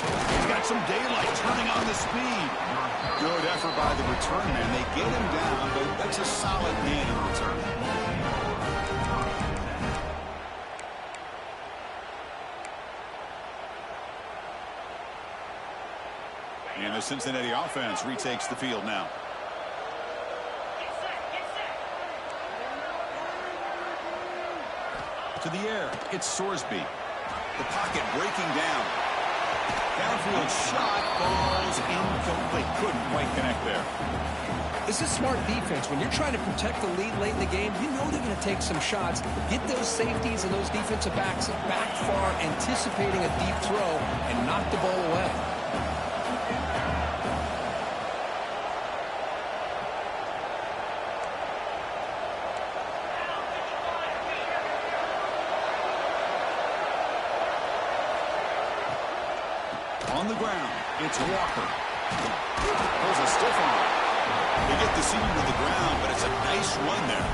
He's got some daylight, turning on the speed. Good effort by the return man. They get him down, but that's a solid man in return. And the Cincinnati offense retakes the field now. To the air, it's Sorsby. The pocket breaking down. Downfield shot falls incomplete. Couldn't quite connect there. This is smart defense. When you're trying to protect the lead late in the game, you know they're going to take some shots. Get those safeties and those defensive backs back far, anticipating a deep throw, and knock the ball away. On the ground, it's Walker. Pulls a stiff arm. They get the senior to the ground, but it's a Nice run there.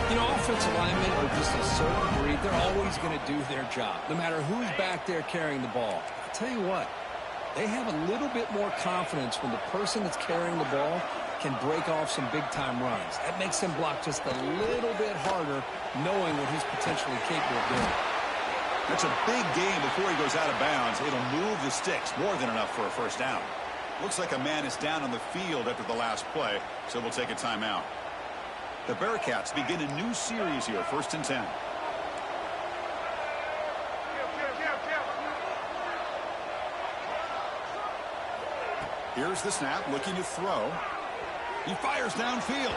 You know, offensive linemen are just a certain breed. They're always going to do their job, no matter who's back there carrying the ball. I'll tell you what, they have a little bit more confidence when the person that's carrying the ball can break off some big-time runs. That makes them block just a little bit harder, knowing what he's potentially capable of doing. That's a big gain before he goes out of bounds. It'll move the sticks, more than enough for a first down. Looks like a man is down on the field after the last play, so we'll take a timeout. The Bearcats begin a new series here, 1st and 10. Here's the snap, looking to throw. He fires downfield.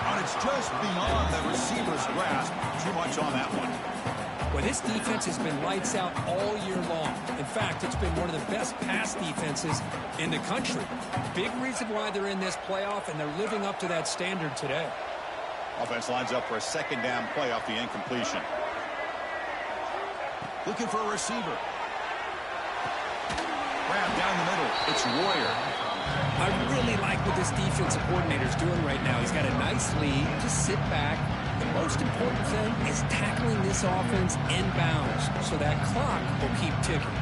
And it's just beyond the receiver's grasp. Too much on that one. Well, this defense has been lights out all year long. In fact, it's been one of the best pass defenses in the country. Big reason why they're in this playoff, and they're living up to that standard today. Offense lines up for a 2nd down play off the incompletion. Looking for a receiver. Grab down the middle. It's Royer. I really like what this defensive coordinator's doing right now. He's got a nice lead. Just sit back. The most important thing is tackling this offense inbounds so that clock will keep ticking.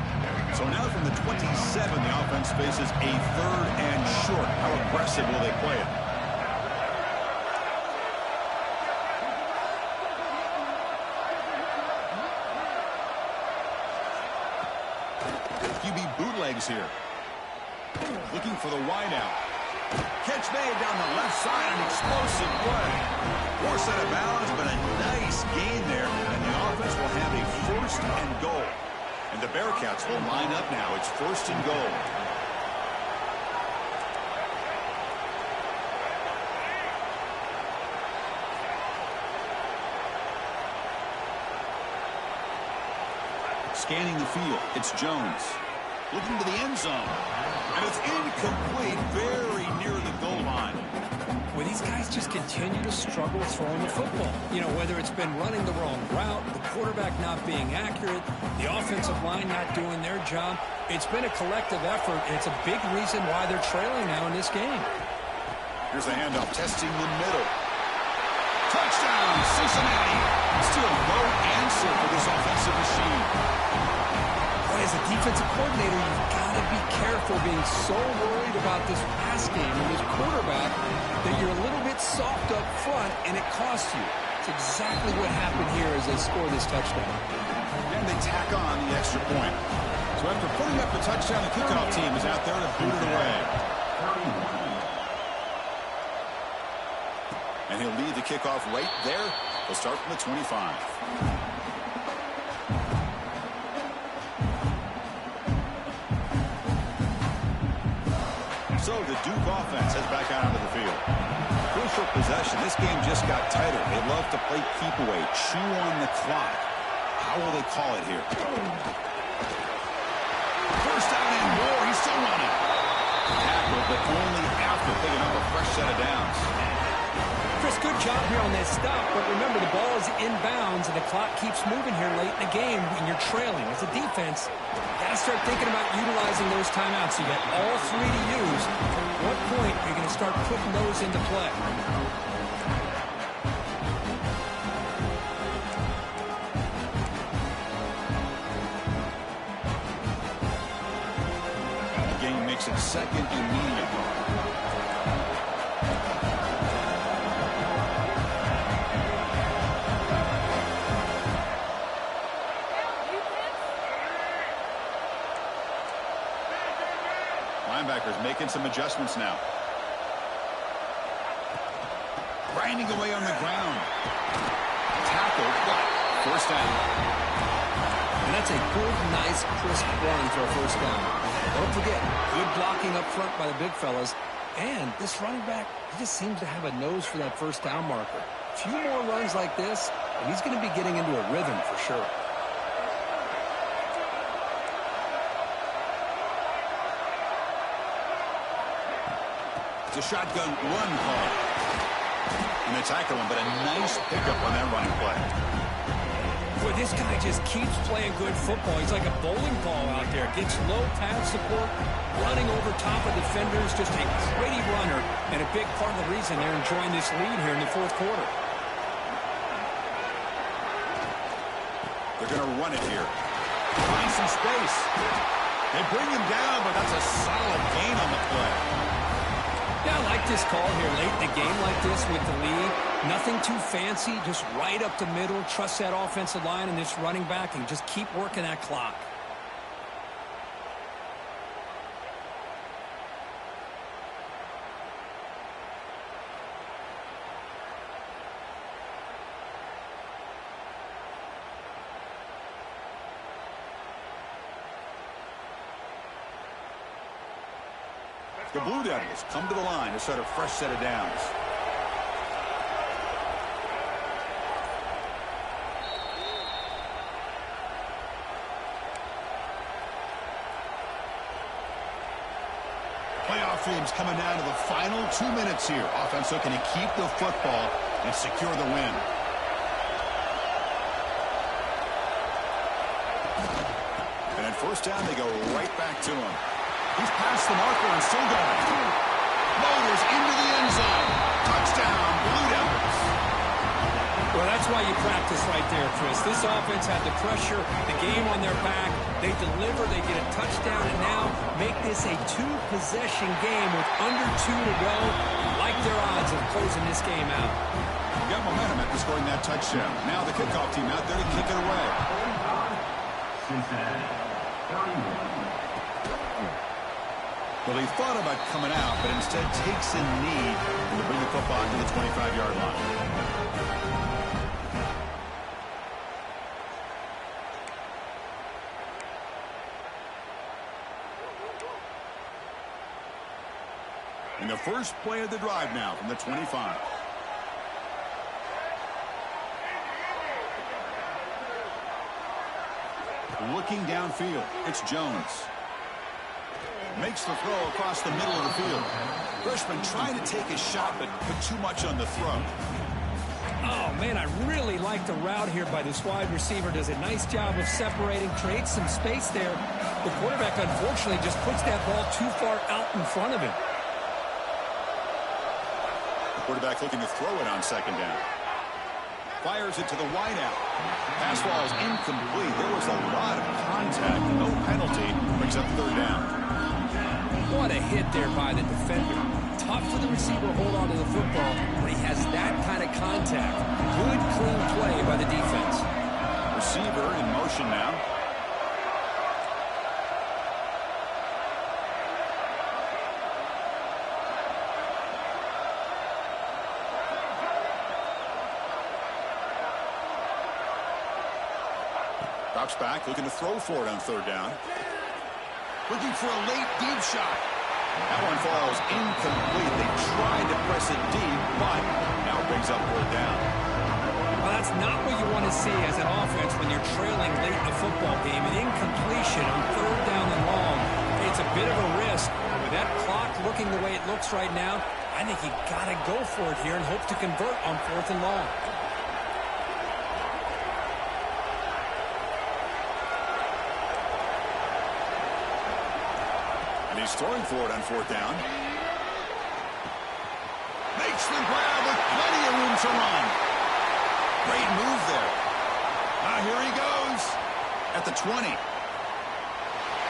So now from the 27, the offense faces a 3rd and short. How aggressive will they play it? QB bootlegs here. Looking for the wideout. Catch made down the left side, an explosive play. Forced out of bounds, but a nice gain there, and the offense will have a 1st and goal. And the Bearcats will line up now. It's 1st and goal. Scanning the field, it's Jones. Looking to the end zone. And it's incomplete, very near the goal line. Well, these guys just continue to struggle throwing the football. You know, whether it's been running the wrong route, the quarterback not being accurate, the offensive line not doing their job. It's been a collective effort, and it's a big reason why they're trailing now in this game. Here's a handoff, testing the middle. Touchdown, Cincinnati. Still no answer for this offensive machine. As a defensive coordinator, you've got to be careful being so worried about this pass game and this quarterback that you're a little bit soft up front and it costs you. It's exactly what happened here as they score this touchdown. And they tack on the extra point. So after putting up the touchdown, the kickoff team is out there to boot it away. And he'll lead the kickoff right there. He'll start from the 25. So the Duke offense heads back out onto the field. Crucial possession. This game just got tighter. They love to play keep away, chew on the clock. How will they call it here? First down and more. He's still running. Tackle, but only after picking up a fresh set of downs. Chris, good job here on that stop, but remember the ball is inbounds and the clock keeps moving here late in the game and you're trailing. As a defense, you got to start thinking about utilizing those timeouts. You got all 3 to use. At what point are you going to start putting those into play? The game makes it 2nd and medium. Linebackers making some adjustments now. Grinding away on the ground. Tackle, but first down. And that's a good, nice, crisp run for a first down. Don't forget, good blocking up front by the big fellas. And this running back, he just seems to have a nose for that first down marker. A few more runs like this, and he's going to be getting into a rhythm for sure. It's a shotgun run call. And they tackle him, but a nice pickup on that running play. Boy, this guy just keeps playing good football. He's like a bowling ball out there. Gets low pad support, running over top of defenders. Just a gritty runner. and a big part of the reason they're enjoying this lead here in the fourth quarter. They're going to run it here. Find some space. They bring him down, but that's a solid gain on the play. Yeah, I like this call here late in the game like this with the lead. Nothing too fancy, just right up the middle. Trust that offensive line and this running back and just keep working that clock. The Blue Devils come to the line to start a fresh set of downs. Playoff teams coming down to the final 2 minutes here. Offense looking to keep the football and secure the win. And at first down, they go right back to him. He's past the marker and still going. Motors into the end zone. Touchdown, Blue Devils. Well, that's why you practice right there, Chris. This offense had the pressure, the game on their back. They deliver, they get a touchdown, and now make this a two-possession game with under 2 to go. Like their odds of closing this game out. You got momentum after scoring that touchdown. Now the kickoff team out there to kick it away. Well, he thought about coming out, but instead takes a knee to bring the football to the 25-yard line. And the first play of the drive now from the 25. Looking downfield, it's Jones. Makes the throw across the middle of the field. Freshman trying to take a shot, but put too much on the throw. Oh, man, I really like the route here by this wide receiver. Does a nice job of separating, creates some space there. The quarterback, unfortunately, just puts that ball too far out in front of him. The quarterback looking to throw it on second down. Fires it to the wideout. Pass ball is incomplete. There was a lot of contact. No penalty. Brings up third down. What a hit there by the defender. Tough for the receiver to hold on to the football when he has that kind of contact. Good, clean play by the defense. Receiver in motion now. Drops back, looking to throw for it on third down. Looking for a late deep shot. That one falls incomplete. They tried to press it deep, but now brings up fourth down. Well, that's not what you want to see as an offense when you're trailing late in a football game. An incompletion on third down and long. It's a bit of a risk. With that clock looking the way it looks right now, I think you got to go for it here and hope to convert on fourth and long. He's throwing for it on fourth down. Makes the grab with plenty of room to run. Great move there. Now here he goes at the 20.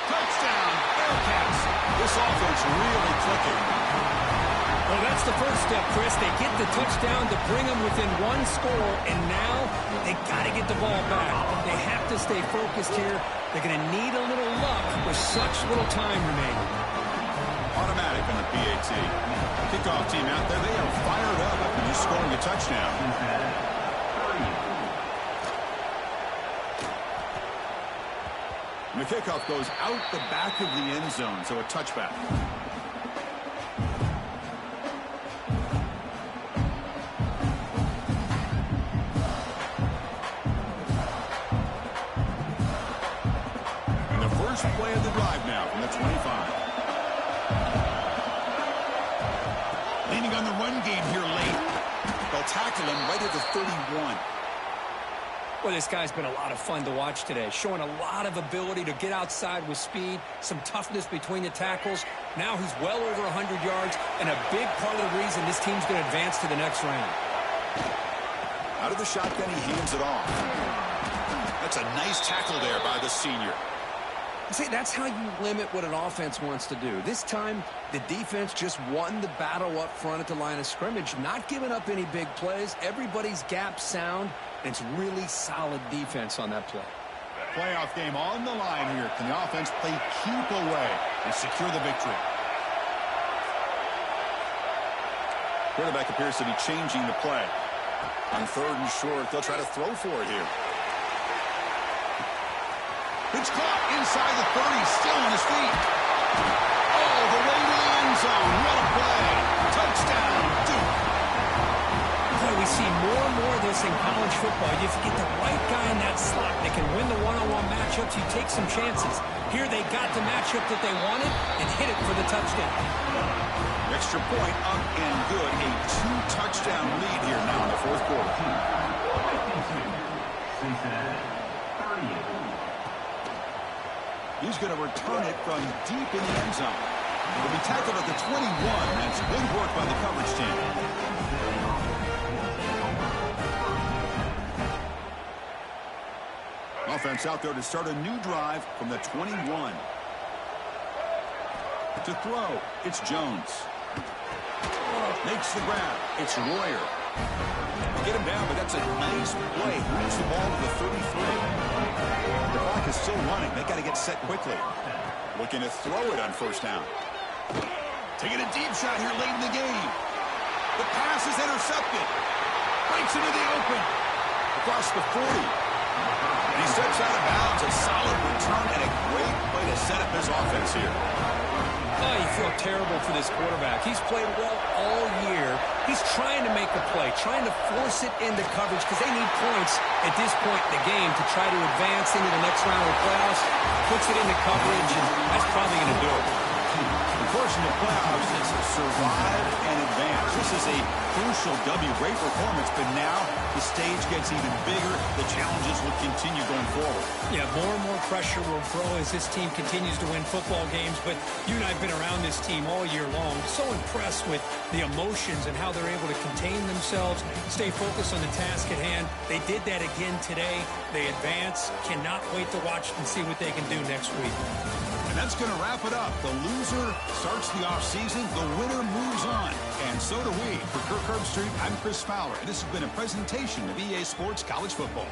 Touchdown, Bearcats. This offense really clicking. Well, that's the first step, Chris. They get the touchdown to bring them within one score, and now they got to get the ball back. They have to stay focused here. They're going to need a little luck with such little time remaining. Automatic on the PAT. Kickoff team out there, they are fired up after just scoring a touchdown. And the kickoff goes out the back of the end zone, so a touchback. And the first play of the drive now from the 25. Leaning on the run game here late. They'll tackle him right at the 31. Well, this guy's been a lot of fun to watch today, showing a lot of ability to get outside with speed, some toughness between the tackles. Now he's well over 100 yards, and a big part of the reason this team's going to advance to the next round. Out of the shotgun, he hands it off. That's a nice tackle there by the senior. See, that's how you limit what an offense wants to do. This time, the defense just won the battle up front at the line of scrimmage, not giving up any big plays. Everybody's gap sound. It's really solid defense on that play. Playoff game on the line here. Can the offense play keep away and secure the victory? Quarterback appears to be changing the play. On 3rd and short, they'll try to throw for it here. It's caught inside the 30, still on his feet. Oh, the way to the end zone. What a play. Touchdown, Duke. Boy, we see more and more of this in college football. If you get the right guy in that slot that can win the one-on-one matchups, you take some chances. Here they got the matchup that they wanted and hit it for the touchdown. Extra point up and good. A 2-touchdown lead here now in the 4th quarter. He's going to return it from deep in the end zone. He'll be tackled at the 21. That's good work by the coverage team. Offense out there to start a new drive from the 21. To throw, it's Jones. Makes the grab. It's Royer. Get him down, but that's a nice play. Moves the ball to the 33. The clock is still running. They got to get set quickly. Looking to throw it on 1st down. Taking a deep shot here late in the game. The pass is intercepted. Breaks into the open. Across the 40. And he steps out of bounds. A solid return and a great way to set up his offense here. Oh, you feel terrible for this quarterback. He's played well all year. He's trying to make the play, trying to force it into coverage because they need points at this point in the game to try to advance into the next round of the playoffs. Puts it into coverage, and that's probably going to do it. The course in the playoffs is survive and advance. This is a crucial W. Great performance, but now the stage gets even bigger. The challenges will continue going forward. Yeah, more and more pressure will grow as this team continues to win football games, but you and I have been around this team all year long. So impressed with the emotions and how they're able to contain themselves, stay focused on the task at hand. They did that again today. They advance. Cannot wait to watch and see what they can do next week. And that's going to wrap it up. The loser starts the offseason. The winner moves on. And so do we. For Kirk Herbstreit, I'm Chris Fowler. And this has been a presentation of EA Sports College Football.